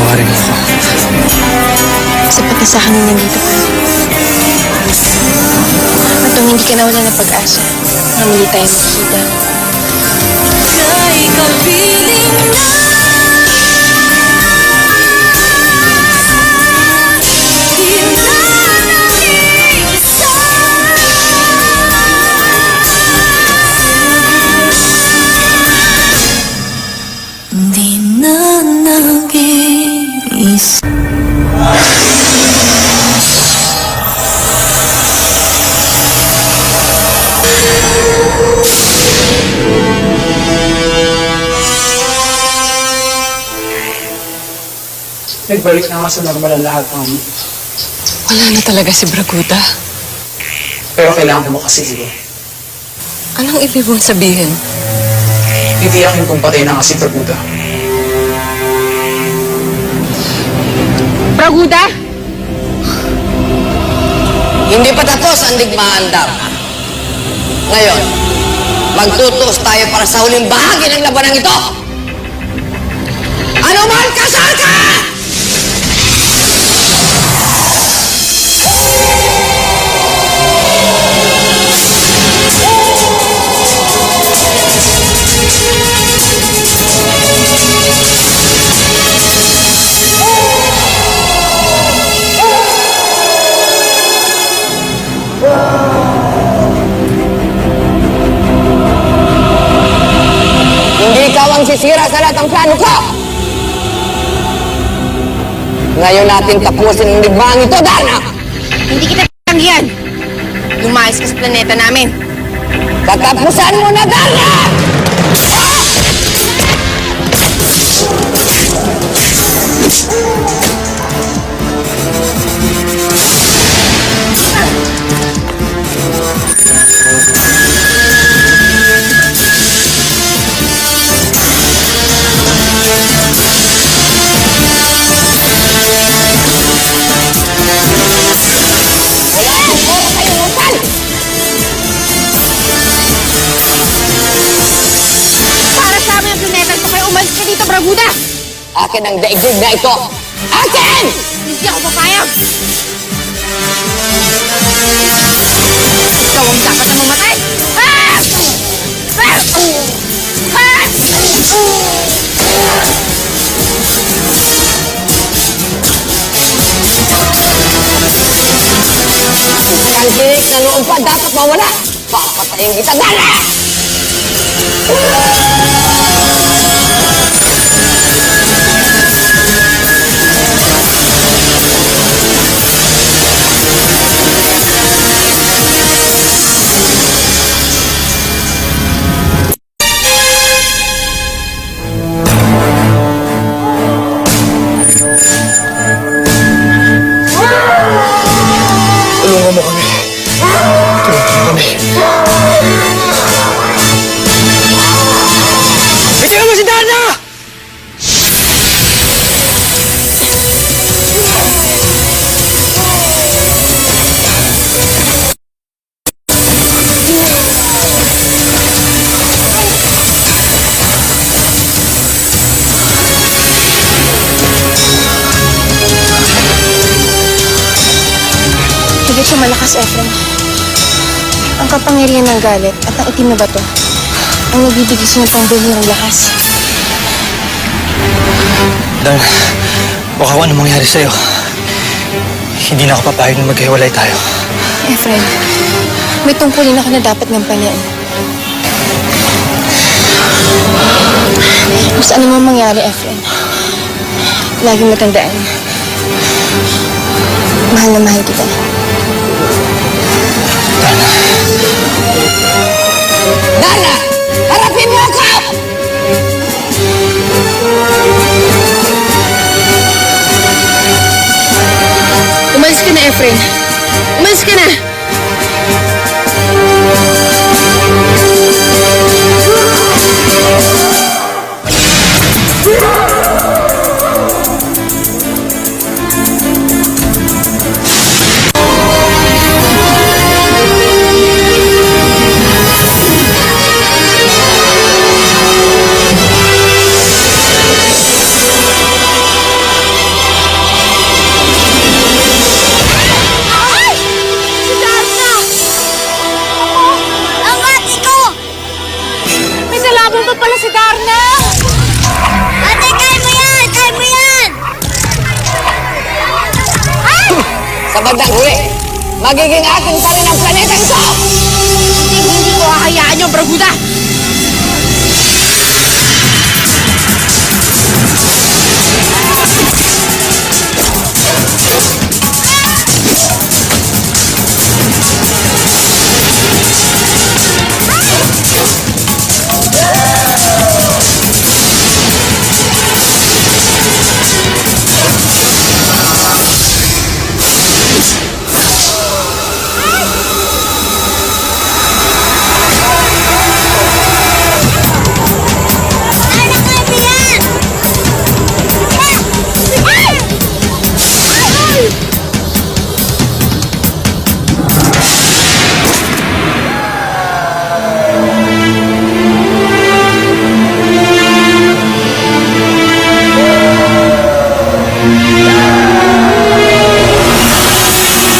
patawarin mo ako. Sapat na sa akin na nandito ka. At kung hindi ka na wala ng pag-asa, na muli tayo magkita. Kay kapiling di na nag-iisa. Nagbalik na nga sa normal ang lahat ng Wala na talaga si Braguda. pero kailangan mo kasi iba. Anong ibig mong sabihin? Titiyakin kung patay na nga si Braguda. Braguda! Hindi pa tapos ang digmaan daw. Ngayon, magtutuos tayo para sa huling bahagi ng labanang ito. Ano man, kasal ka! Hindi ikaw ang sisira sa lahat ng plano ko! Ngayon natin tapusin ang digmaan ito, Darna! Hindi kita tanggihan. Lumayas ka sa planeta namin. Katapusan mo na, Darna! Para sa amin ang planeta ito, kaya umalis ka dito, Braguda! Akin ang daigdig na ito! Akin! Hindi ako papayag! Ikaw ang dapat na mamatay! Ah! Ah! Ah! Ang tinik na noon pa dapat mawala! Papatayin kita, Darna! Tulungan mo kami. Tulungan mo kami. Bitiwan mo si Darna! Higit siya malakas, Efren. Ang kapangyarihan ng galit at ang itim na bato ang nagbibigay siya ng pangbuhirang lakas. Darna, baka kung ano mangyari sa'yo. Hindi na ako papayag na maghiwalay tayo. Efren, may tungkulin ako na dapat gampanan. Kung saan naman mangyari, Efren, lagi mo tandaan. Mahal na mahal kita. Darna! Harapin mo ako! Umalis ka na, Efren. Umalis ka na! Habol pa pala si Darna! Ate, kaya mo yan! Kaya mo yan! Sa bandang huli, magiging atin pa rin ang planetang ito! Hindi ko hahayaan yung Braguda!